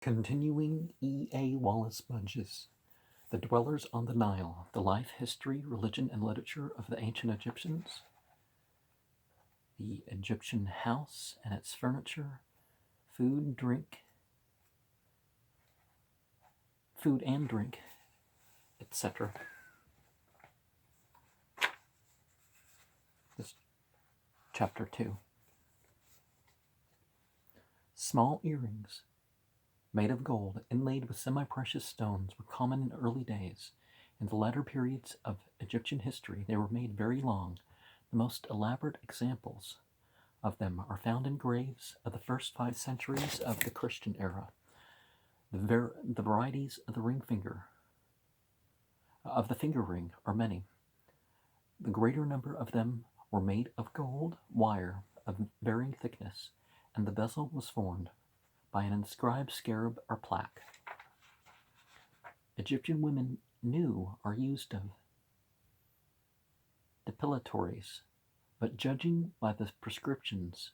Continuing E.A. Wallis Budge's The Dwellers on the Nile, The Life, History, Religion, and Literature of the Ancient Egyptians, the Egyptian House and its Furniture, Food and Drink, etc. This Chapter 2. Small earrings made of gold, inlaid with semi-precious stones, were common in early days. In the latter periods of Egyptian history, they were made very long. The most elaborate examples of them are found in graves of the first 5 centuries of the Christian era. The varieties of the finger ring are many. The greater number of them were made of gold wire of varying thickness, and the bezel was formed by an inscribed scarab or plaque. Egyptian women knew or used of depilatories, but judging by the prescriptions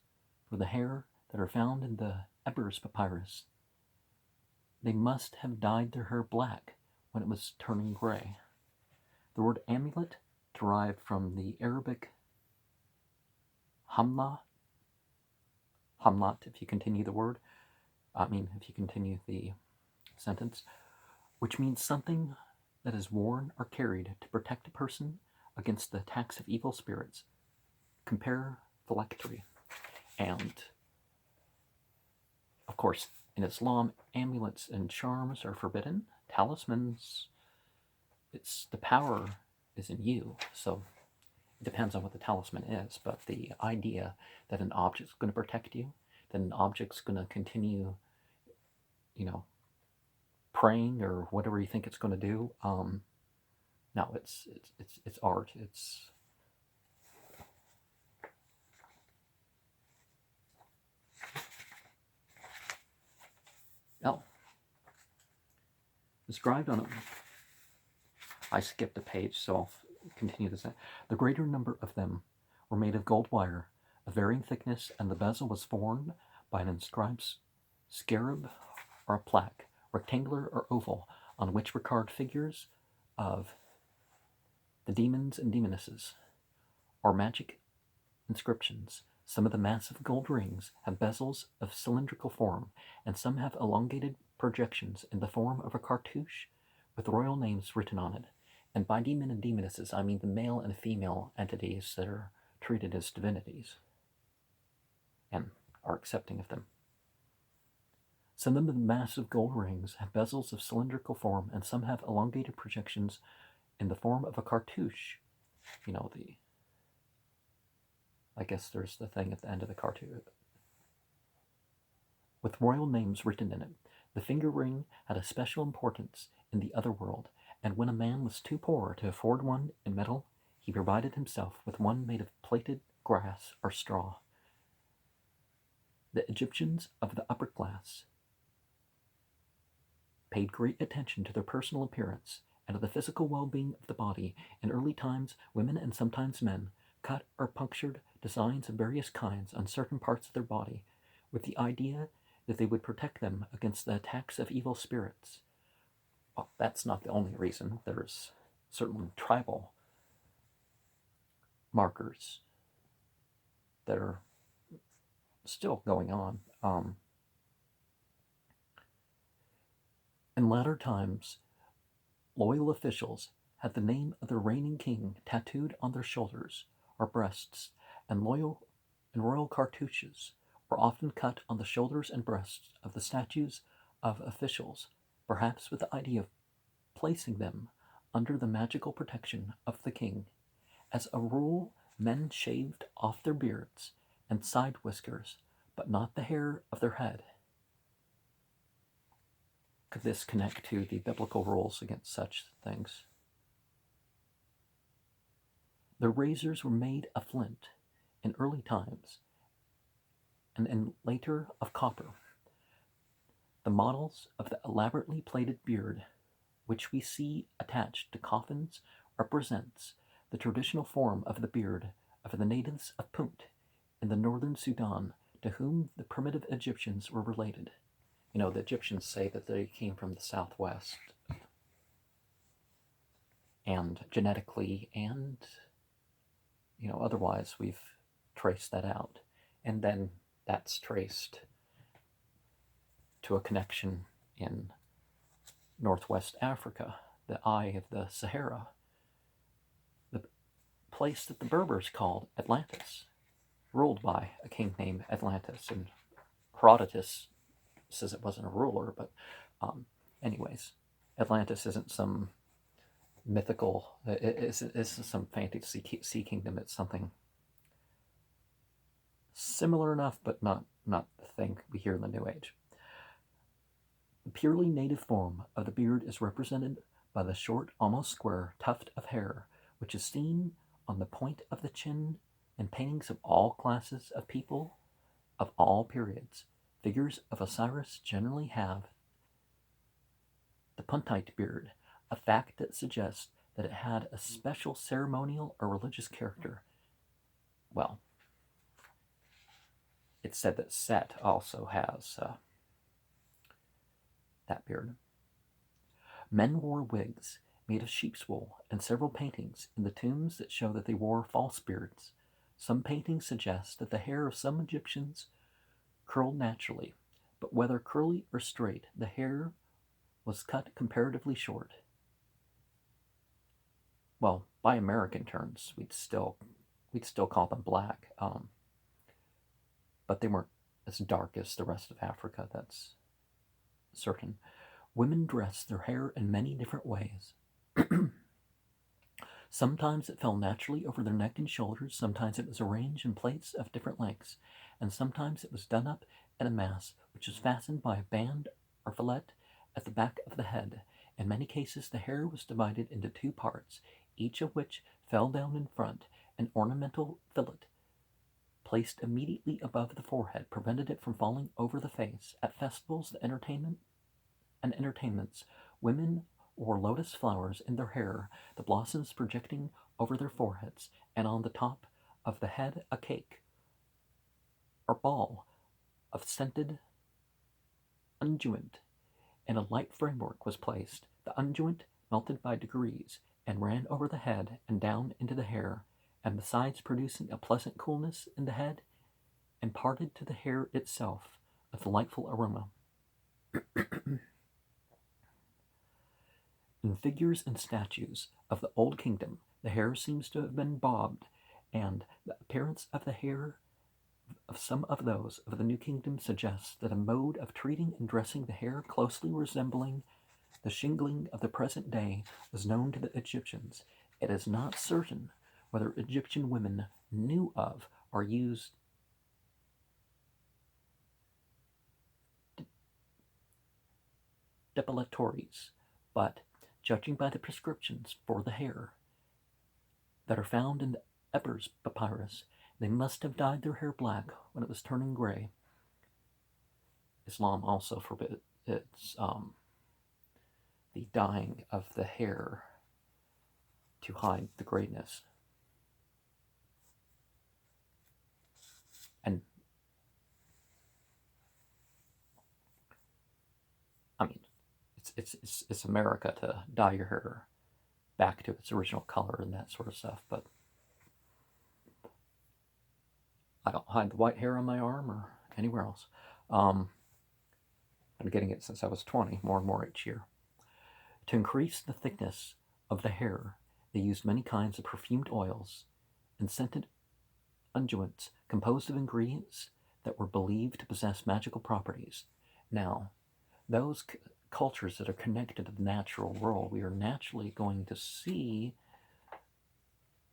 for the hair that are found in the Ebers papyrus, they must have dyed their hair black when it was turning gray. The word amulet, derived from the Arabic hamlat, if you continue the sentence, which means something that is worn or carried to protect a person against the attacks of evil spirits. Compare phylactery. And, of course, in Islam, amulets and charms are forbidden. Talismans, the power is in you, so it depends on what the talisman is, but the idea that an object's going to protect you, that an object's going to continue, praying or whatever you think it's going to do, no, it's art. Described on it. I skipped a page, so I'll continue this. The greater number of them were made of gold wire of varying thickness, and the bezel was formed by an inscribed scarab or a plaque, rectangular or oval, on which were carved figures of the demons and demonesses, or magic inscriptions. Some of the massive gold rings have bezels of cylindrical form, and some have elongated projections in the form of a cartouche with royal names written on it. And by demon and demonesses, I mean the male and female entities that are treated as divinities and are accepting of them. Some of the massive gold rings have bezels of cylindrical form, and some have elongated projections in the form of a cartouche. I guess there's the thing at the end of the cartouche with royal names written in it. The finger ring had a special importance in the other world, and when a man was too poor to afford one in metal, he provided himself with one made of plaited grass or straw. The Egyptians of the upper class paid great attention to their personal appearance and to the physical well-being of the body. In early times, women and sometimes men cut or punctured designs of various kinds on certain parts of their body, with the idea that they would protect them against the attacks of evil spirits. Well, that's not the only reason. There's certain tribal markers that are still going on. In latter times, loyal officials had the name of the reigning king tattooed on their shoulders or breasts, and royal cartouches were often cut on the shoulders and breasts of the statues of officials, perhaps with the idea of placing them under the magical protection of the king. As a rule, men shaved off their beards and side whiskers, but not the hair of their head. Could this connect to the biblical rules against such things? The razors were made of flint in early times, and later of copper. The models of the elaborately plaited beard, which we see attached to coffins, represents the traditional form of the beard of the natives of Punt in the northern Sudan, to whom the primitive Egyptians were related. You know, the Egyptians say that they came from the southwest, and genetically and, you know, otherwise we've traced that out. And then that's traced to a connection in northwest Africa, the eye of the Sahara, the place that the Berbers called Atlantis, ruled by a king named Atlantis. And Herodotus says it wasn't a ruler, but anyways, Atlantis isn't some mythical, it isn't some fantasy sea kingdom. It's something similar enough, but not the thing we hear in the New Age. The purely native form of the beard is represented by the short, almost square tuft of hair, which is seen on the point of the chin in paintings of all classes of people of all periods. Figures of Osiris generally have the puntite beard, a fact that suggests that it had a special ceremonial or religious character. Well, it's said that Set also has that beard. Men wore wigs made of sheep's wool, and several paintings in the tombs that show that they wore false beards. Some paintings suggest that the hair of some Egyptians curled naturally, but whether curly or straight, the hair was cut comparatively short. Well, by American terms, we'd still call them black, but they weren't as dark as the rest of Africa. That's certain. Women dressed their hair in many different ways. Sometimes it fell naturally over their neck and shoulders, sometimes it was arranged in plaits of different lengths, and sometimes it was done up in a mass, which was fastened by a band or fillet at the back of the head. In many cases, the hair was divided into two parts, each of which fell down in front. An ornamental fillet placed immediately above the forehead prevented it from falling over the face. At festivals and entertainments, women wore lotus flowers in their hair, the blossoms projecting over their foreheads, and on the top of the head a cake or ball of scented unguent in a light framework was placed. The unguent melted by degrees and ran over the head and down into the hair, and besides producing a pleasant coolness in the head, imparted to the hair itself a delightful aroma. In figures and statues of the Old Kingdom, the hair seems to have been bobbed, and the appearance of the hair of some of those of the New Kingdom suggests that a mode of treating and dressing the hair closely resembling the shingling of the present day was known to the Egyptians. It is not certain whether Egyptian women knew of or used depilatories, but judging by the prescriptions for the hair that are found in the Ebers papyrus, they must have dyed their hair black when it was turning gray. Islam also forbids the dyeing of the hair to hide the grayness. And I mean, it's America to dye your hair back to its original color and that sort of stuff, but I don't hide the white hair on my arm or anywhere else. I'm getting it since I was 20, more and more each year. To increase the thickness of the hair, they used many kinds of perfumed oils and scented unguents composed of ingredients that were believed to possess magical properties. Now, those cultures that are connected to the natural world, we are naturally going to see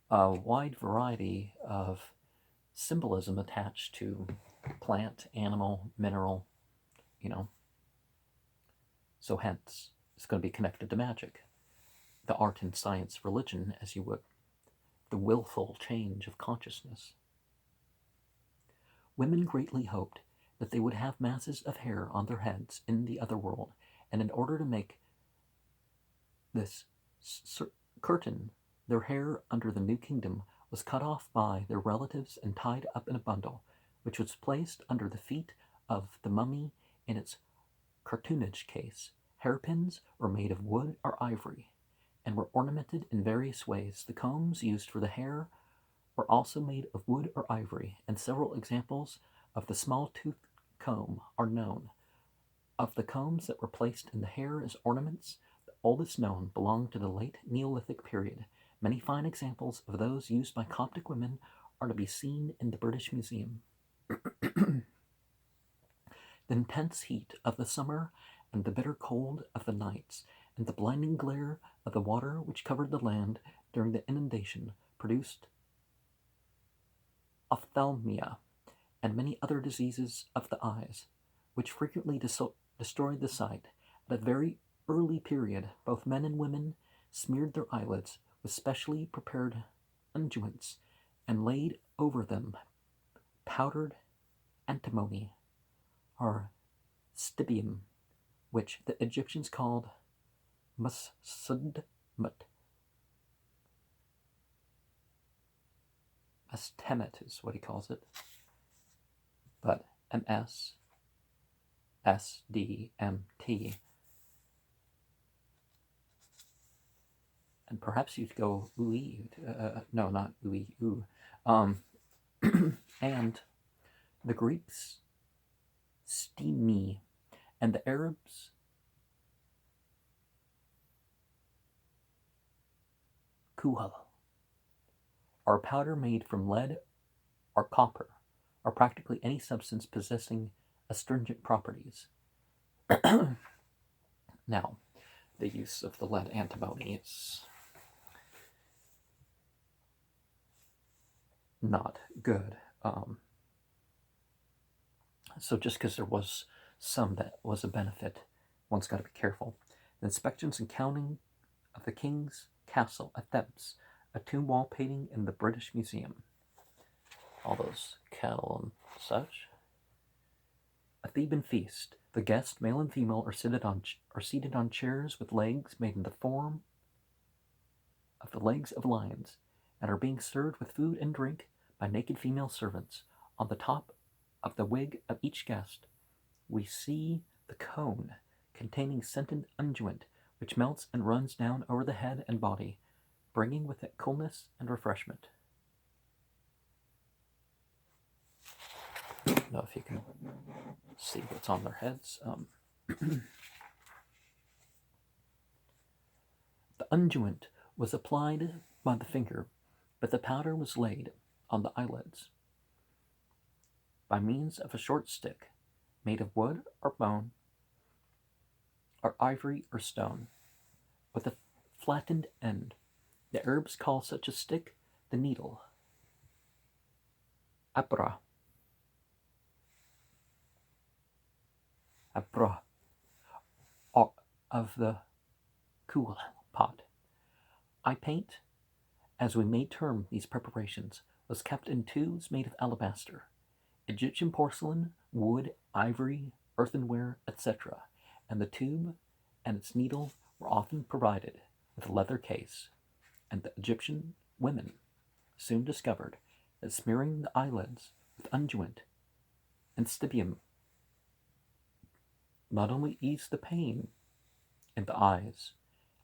a wide variety of symbolism attached to plant, animal, mineral, So hence, it's going to be connected to magic. The art and science, religion, as you would. The willful change of consciousness. Women greatly hoped that they would have masses of hair on their heads in the other world, and in order to make this curtain, their hair under the New Kingdom was cut off by their relatives and tied up in a bundle, which was placed under the feet of the mummy in its cartoonage case. Hairpins were made of wood or ivory and were ornamented in various ways. The combs used for the hair were also made of wood or ivory, and several examples of the small-toothed comb are known. Of the combs that were placed in the hair as ornaments, the oldest known belong to the late Neolithic period. Many fine examples of those used by Coptic women are to be seen in the British Museum. The intense heat of the summer and the bitter cold of the nights and the blinding glare of the water which covered the land during the inundation produced ophthalmia and many other diseases of the eyes, which frequently destroyed the sight. At a very early period, both men and women smeared their eyelids with specially prepared unguents and laid over them powdered antimony or stibium, which the Egyptians called masudmut. Mastemet is what he calls it, but MSSDMT. And perhaps you'd go ooey, no, not ooey, ooh. And the Greeks, stimi, and the Arabs, kuhal, are powder made from lead or copper, or practically any substance possessing astringent properties. Now, the use of the lead antimony is not good. So just because there was some that was a benefit, one's got to be careful. The inspections and counting of the king's castle at Thebes, a tomb wall painting in the British Museum. All those cattle and such. A Theban feast. The guests, male and female, are seated on chairs with legs made in the form of the legs of lions, and are being served with food and drink by naked female servants. On the top of the wig of each guest, we see the cone containing scented unguent, which melts and runs down over the head and body, bringing with it coolness and refreshment. I don't know if you can see what's on their heads. The unguent was applied by the finger, but the powder was laid on the eyelids by means of a short stick made of wood or bone or ivory or stone with a flattened end. The Arabs call such a stick the needle, abra, of the kuhl pot. Eye paint, as we may term these preparations, was kept in tubes made of alabaster, Egyptian porcelain, wood, ivory, earthenware, etc., and the tube and its needle were often provided with a leather case, and the Egyptian women soon discovered that smearing the eyelids with unguent and stibium not only eased the pain in the eyes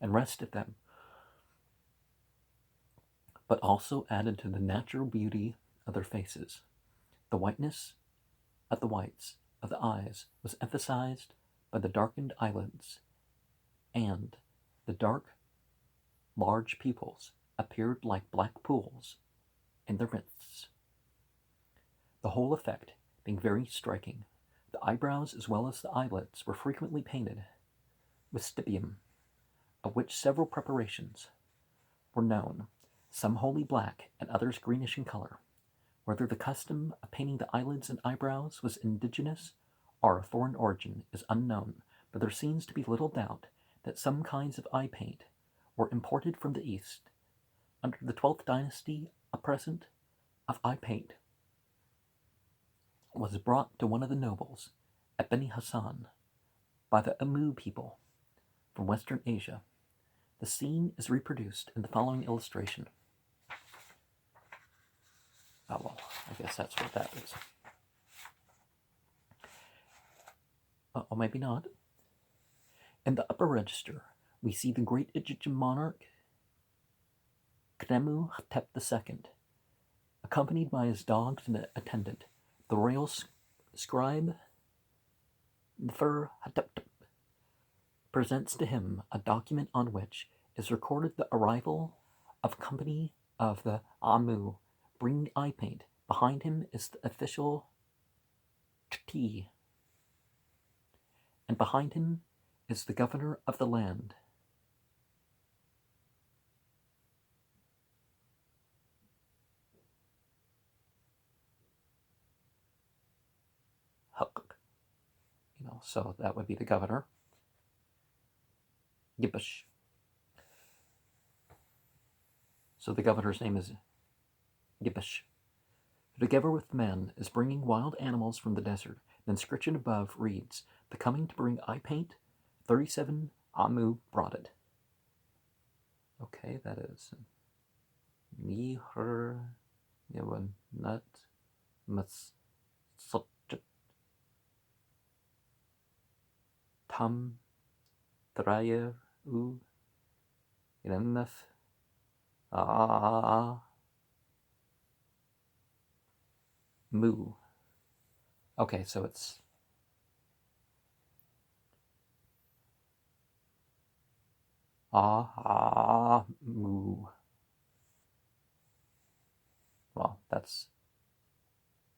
and rested them, but also added to the natural beauty of their faces. The whiteness of the whites of the eyes was emphasized by the darkened eyelids, and the dark, large pupils appeared like black pools in their midst. The whole effect being very striking, the eyebrows as well as the eyelids were frequently painted with stibium, of which several preparations were known, some wholly black and others greenish in color. Whether the custom of painting the eyelids and eyebrows was indigenous or of foreign origin is unknown, but there seems to be little doubt that some kinds of eye paint were imported from the East. Under the 12th dynasty, a present of eye paint was brought to one of the nobles at Beni Hassan by the Amu people from Western Asia. The scene is reproduced in the following illustration. Oh, well, I guess that's what that is. Or maybe not. In the upper register, we see the great Egyptian monarch Khnemu-Hetep II, accompanied by his dogs and attendant, the royal scribe Nefer-Hetep, presents to him a document on which is recorded the arrival of a company of the Amu, bringing eye paint. Behind him is the official Ch'ti, and behind him is the governor of the land. Huk. So that would be the governor. Gibbish. So the governor's name is Gibbish. Together with men is bringing wild animals from the desert. The inscription above reads, "The coming to bring eye paint, 37 Amu brought it." Okay, that is Niher Yawanat Matsotjit Tam Trayer U Ilemnef Mu. Okay, so it's Mu. Well, that's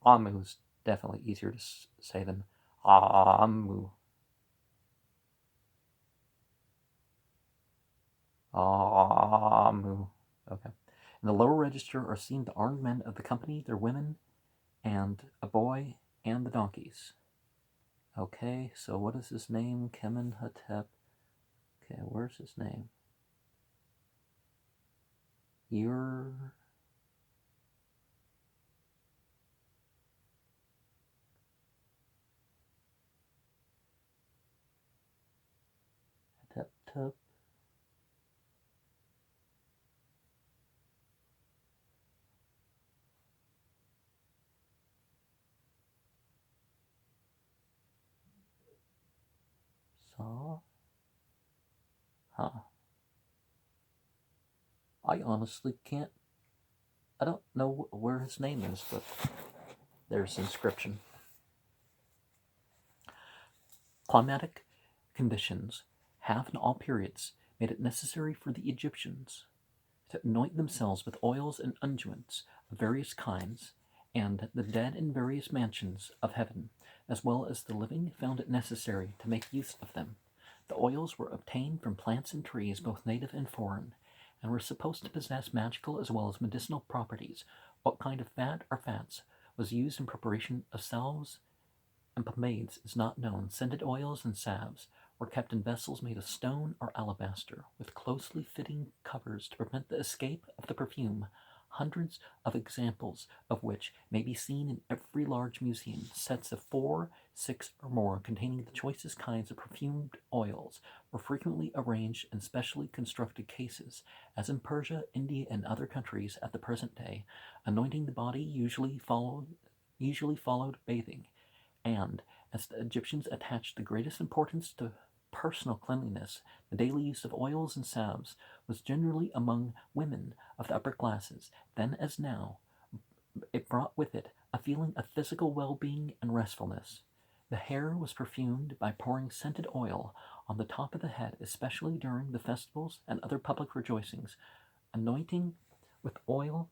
Amu's definitely easier to say than Amu. Amu. Okay. In the lower register are seen the armed men of the company, their women, and a boy, and the donkeys. Okay, so what is his name? Kemenhotep. Okay, where's his name? Hetep. I honestly can't. I don't know where his name is, but there's inscription. Climatic conditions have in all periods made it necessary for the Egyptians to anoint themselves with oils and unguents of various kinds, and the dead in various mansions of heaven, as well as the living, found it necessary to make use of them. The oils were obtained from plants and trees, both native and foreign, and were supposed to possess magical as well as medicinal properties. What kind of fat or fats was used in preparation of salves and pomades is not known. Scented oils and salves were kept in vessels made of stone or alabaster, with closely fitting covers to prevent the escape of the perfume. Hundreds of examples of which may be seen in every large museum. Sets of 4, 6, or more containing the choicest kinds of perfumed oils were frequently arranged in specially constructed cases, as in Persia, India, and other countries at the present day. Anointing the body usually followed bathing, and as the Egyptians attached the greatest importance to personal cleanliness, the daily use of oils and salves was generally among women of the upper classes. Then as now, it brought with it a feeling of physical well-being and restfulness. The hair was perfumed by pouring scented oil on the top of the head, especially during the festivals and other public rejoicings. Anointing with oil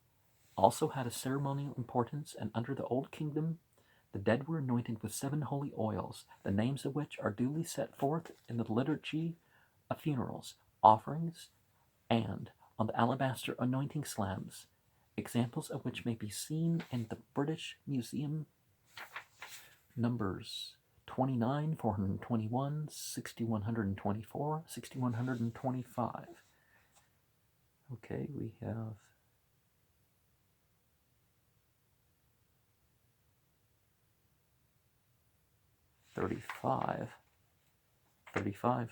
also had a ceremonial importance, and under the Old Kingdom, the dead were anointed with 7 holy oils, the names of which are duly set forth in the liturgy of funerals, offerings, and on the alabaster anointing slabs, examples of which may be seen in the British Museum, numbers 29, 421, 6124, 6125. Okay, we have thirty-five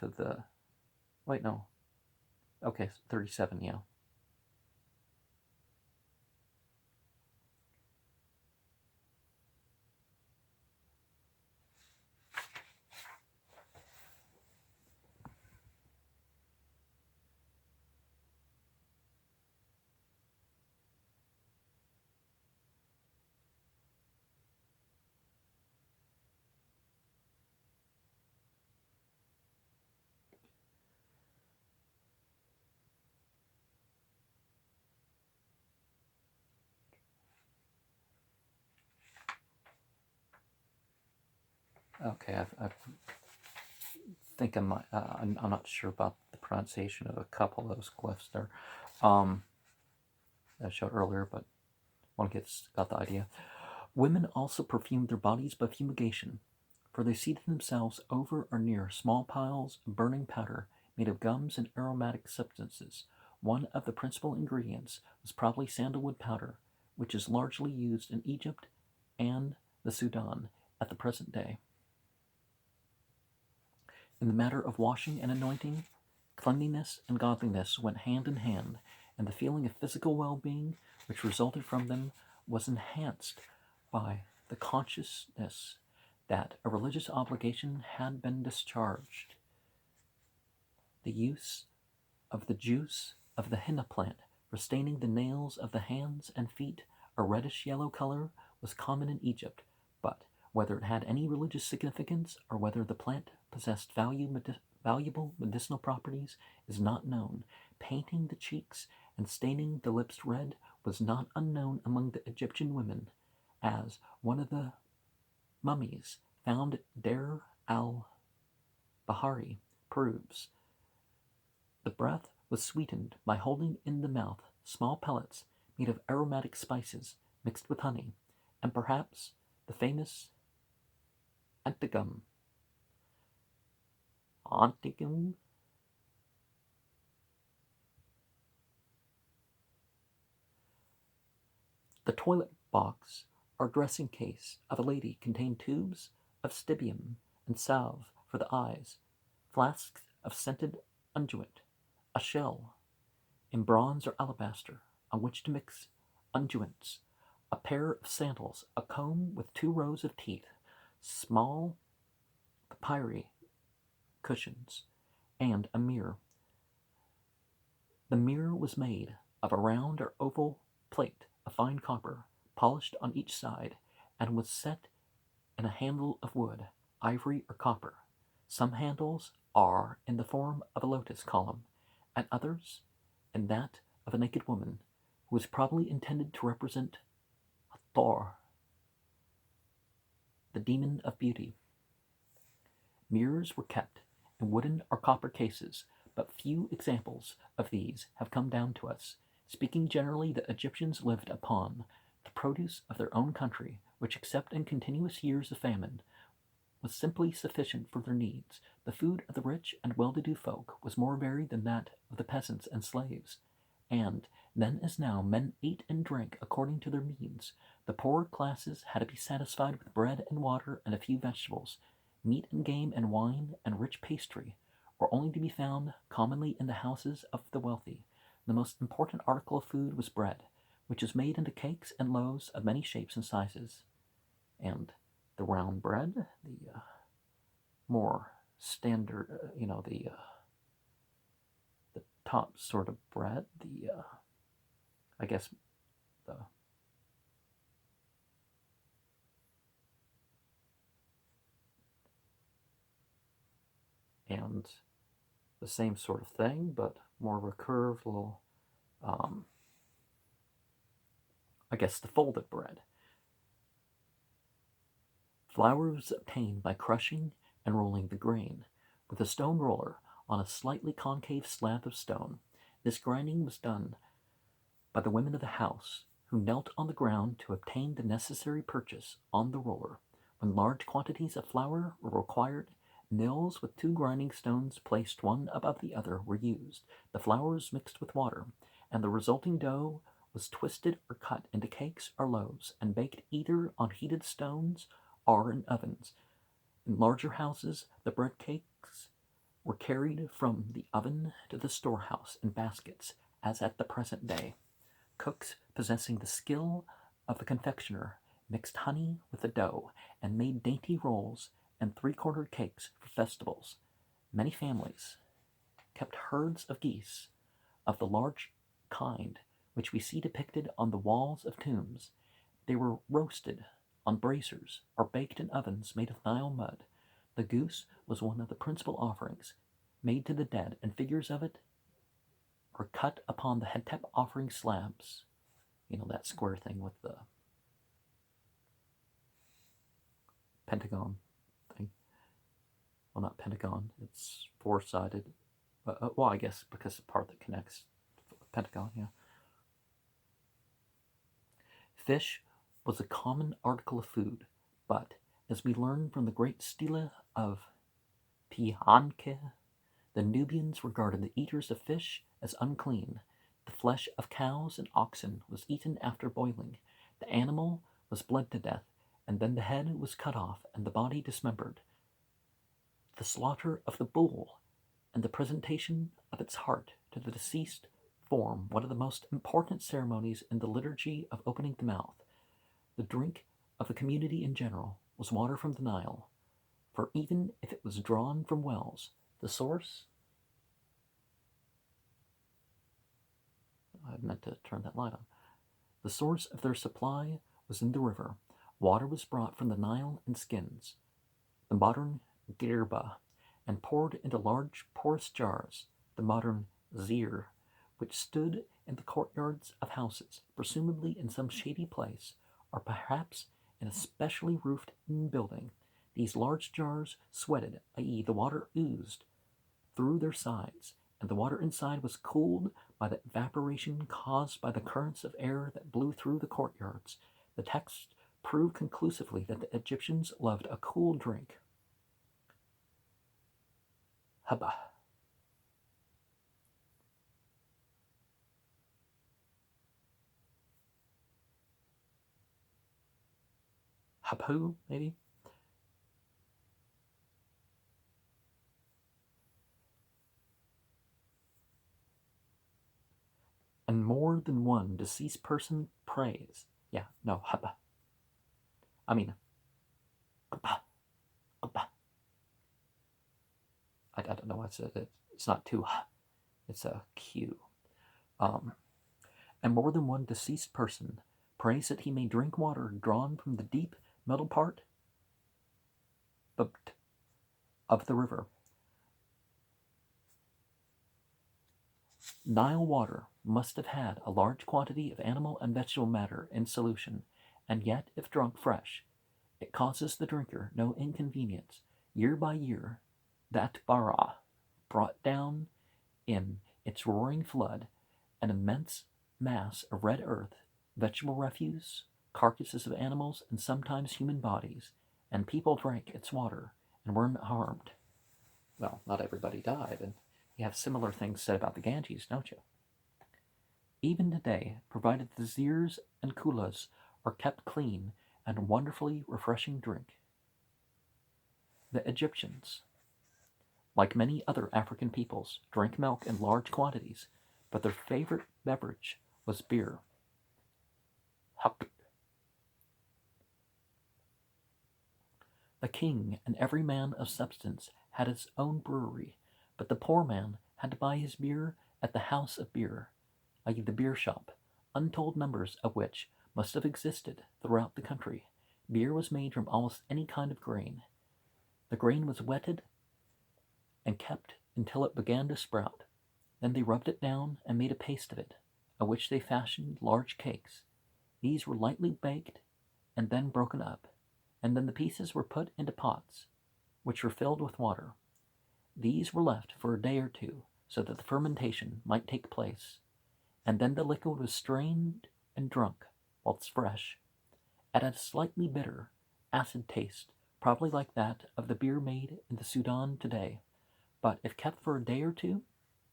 of the, wait, no. Okay, 37, yeah. Okay, I think I'm not sure about the pronunciation of a couple of those glyphs there that I showed earlier, but one got the idea. Women also perfumed their bodies by fumigation, for they seated themselves over or near small piles of burning powder made of gums and aromatic substances. One of the principal ingredients was probably sandalwood powder, which is largely used in Egypt and the Sudan at the present day. In the matter of washing and anointing, cleanliness and godliness went hand in hand, and the feeling of physical well-being which resulted from them was enhanced by the consciousness that a religious obligation had been discharged. The use of the juice of the henna plant for staining the nails of the hands and feet a reddish yellow color was common in Egypt, but whether it had any religious significance or whether the plant possessed valuable medicinal properties is not known. Painting the cheeks and staining the lips red was not unknown among the Egyptian women, as one of the mummies found at Deir al-Bahari proves. The breath was sweetened by holding in the mouth small pellets made of aromatic spices mixed with honey, and perhaps the famous antigum. The toilet box or dressing case of a lady contained tubes of stibium and salve for the eyes, flasks of scented unguent, a shell in bronze or alabaster on which to mix unguents, a pair of sandals, a comb with 2 rows of teeth, small papyri cushions, and a mirror. The mirror was made of a round or oval plate of fine copper, polished on each side, and was set in a handle of wood, ivory, or copper. Some handles are in the form of a lotus column, and others in that of a naked woman, who was probably intended to represent Thor, the demon of beauty. Mirrors were kept in wooden or copper cases, but few examples of these have come down to us. Speaking generally, the Egyptians lived upon the produce of their own country, which, except in continuous years of famine, was simply sufficient for their needs. The food of the rich and well-to-do folk was more varied than that of the peasants and slaves, and then as now men ate and drank according to their means. The poorer classes had to be satisfied with bread and water and a few vegetables. Meat and game and wine and rich pastry were only to be found commonly in the houses of the wealthy. The most important article of food was bread, which is made into cakes and loaves of many shapes and sizes. And the round bread, the more standard, the top sort of bread, I guess the and the same sort of thing, but more of a curved little, I guess the folded bread. Flour was obtained by crushing and rolling the grain with a stone roller on a slightly concave slab of stone. This grinding was done by the women of the house, who knelt on the ground to obtain the necessary purchase on the roller. When large quantities of flour were required, mills with 2 grinding stones placed one above the other were used. The flour was mixed with water, and the resulting dough was twisted or cut into cakes or loaves and baked either on heated stones or in ovens. In larger houses, the bread cakes were carried from the oven to the storehouse in baskets, as at the present day. Cooks possessing the skill of the confectioner mixed honey with the dough and made dainty rolls and 3/4 cakes for festivals. Many families kept herds of geese of the large kind which we see depicted on the walls of tombs. They were roasted on braziers or baked in ovens made of Nile mud. The goose was one of the principal offerings made to the dead, and figures of it were cut upon the hetep offering slabs. That square thing with the pentagon thing. well, not pentagon, it's four-sided. Well, I guess because the part that connects pentagon, yeah. Fish was a common article of food, but as we learn from the great stele of Pihanke, the Nubians regarded the eaters of fish as unclean. The flesh of cows and oxen was eaten after boiling. The animal was bled to death, and then the head was cut off and the body dismembered. The slaughter of the bull and the presentation of its heart to the deceased form one of the most important ceremonies in the liturgy of opening the mouth. The drink of the community in general was water from the Nile, for even if it was drawn from wells, the source... I meant to turn that light on. The source of their supply was in the river. Water was brought from the Nile in skins, the modern girba, and poured into large porous jars, the modern zir, which stood in the courtyards of houses, presumably in some shady place, or perhaps in a specially roofed building. These large jars sweated, i.e., the water oozed through their sides, and the water inside was cooled by the evaporation caused by the currents of air that blew through the courtyards. The text proved conclusively that the Egyptians loved a cool drink. Haba. Hapu, maybe? And more than one deceased person prays. Yeah, no, haba. I mean, haba, haba. I don't know what's it. It's not too, it's a Q. And more than one deceased person prays that he may drink water drawn from the deep middle part of the river. Nile water must have had a large quantity of animal and vegetable matter in solution, and yet, if drunk fresh, it causes the drinker no inconvenience. Year by year, that Bara brought down in its roaring flood an immense mass of red earth, vegetable refuse, carcasses of animals, and sometimes human bodies, and people drank its water and weren't harmed. Well, not everybody died, and you have similar things said about the Ganges, don't you? Even today, provided the zirs and kulas are kept clean and a wonderfully refreshing drink. The Egyptians, like many other African peoples, drank milk in large quantities, but their favorite beverage was beer. The king and every man of substance had his own brewery, but the poor man had to buy his beer at the house of beer, i.e. the beer shop, untold numbers of which must have existed throughout the country. Beer was made from almost any kind of grain. The grain was wetted and kept until it began to sprout. Then they rubbed it down and made a paste of it, of which they fashioned large cakes. These were lightly baked and then broken up, and then the pieces were put into pots, which were filled with water. These were left for a day or two, so that the fermentation might take place, and then the liquid was strained and drunk whilst fresh. It had a slightly bitter, acid taste, probably like that of the beer made in the Sudan today, but if kept for a day or two,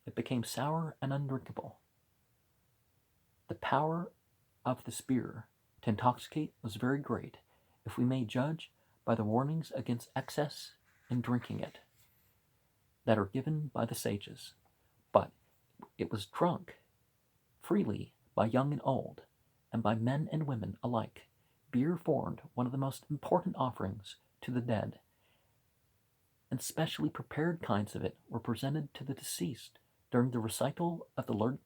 it became sour and undrinkable. The power of this beer to intoxicate was very great, if we may judge by the warnings against excess in drinking it that are given by the sages. But it was drunk freely by young and old, and by men and women alike. Beer formed one of the most important offerings to the dead, and specially prepared kinds of it were presented to the deceased during the recital of the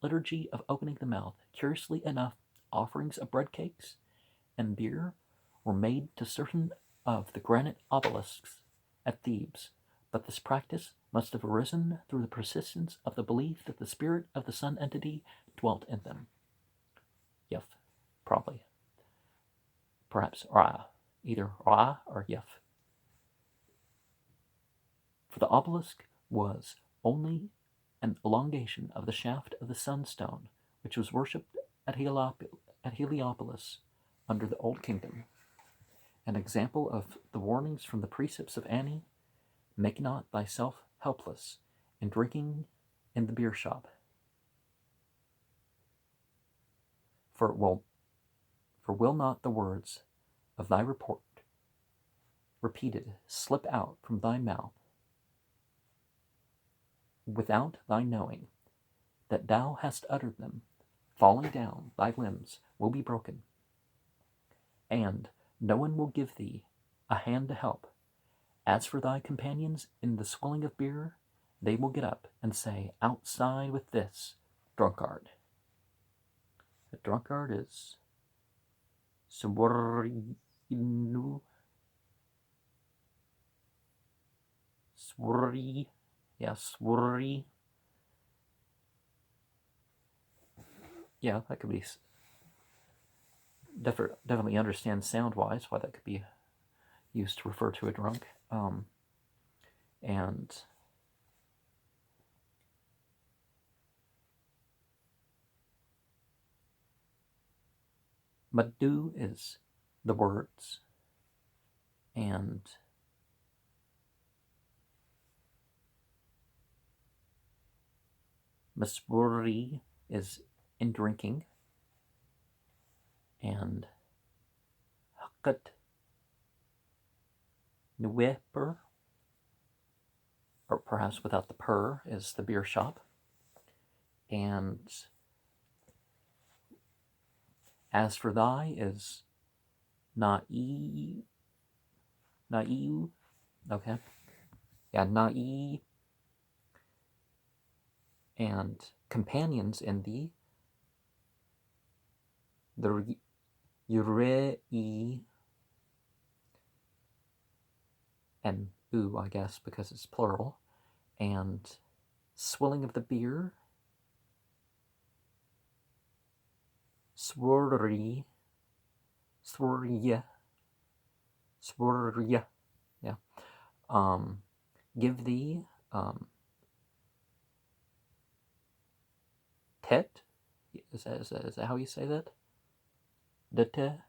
liturgy of opening the mouth. Curiously enough, offerings of bread cakes and beer were made to certain of the granite obelisks at Thebes, but this practice must have arisen through the persistence of the belief that the spirit of the sun entity dwelt in them. Yef, probably. Perhaps Ra, either Ra or Yef. the obelisk was only an elongation of the shaft of the sunstone, which was worshipped at Heliopolis under the Old Kingdom. An example of the warnings from the precepts of Annie: make not thyself helpless in drinking in the beer shop, for will not the words of thy report repeated slip out from thy mouth without thy knowing that thou hast uttered them? Falling down, thy limbs will be broken, and no one will give thee a hand to help. As for thy companions in the swilling of beer, they will get up and say, outside with this drunkard. The drunkard is Sworinu. Sworry. Yeah, Sworry. Yeah, that could be. Definitely understand sound-wise why that could be used to refer to a drunk. And Madu is the words, and Maswuri is in drinking, and Hakat Nueper, or perhaps without the per, is the beer shop, and as for thy is Naiu. Okay. Yeah, Nai. And companions in the Urei and U, I guess, because it's plural, and swilling of the beer, swirria, yeah. Give thee, tet, is that how you say that? Dete,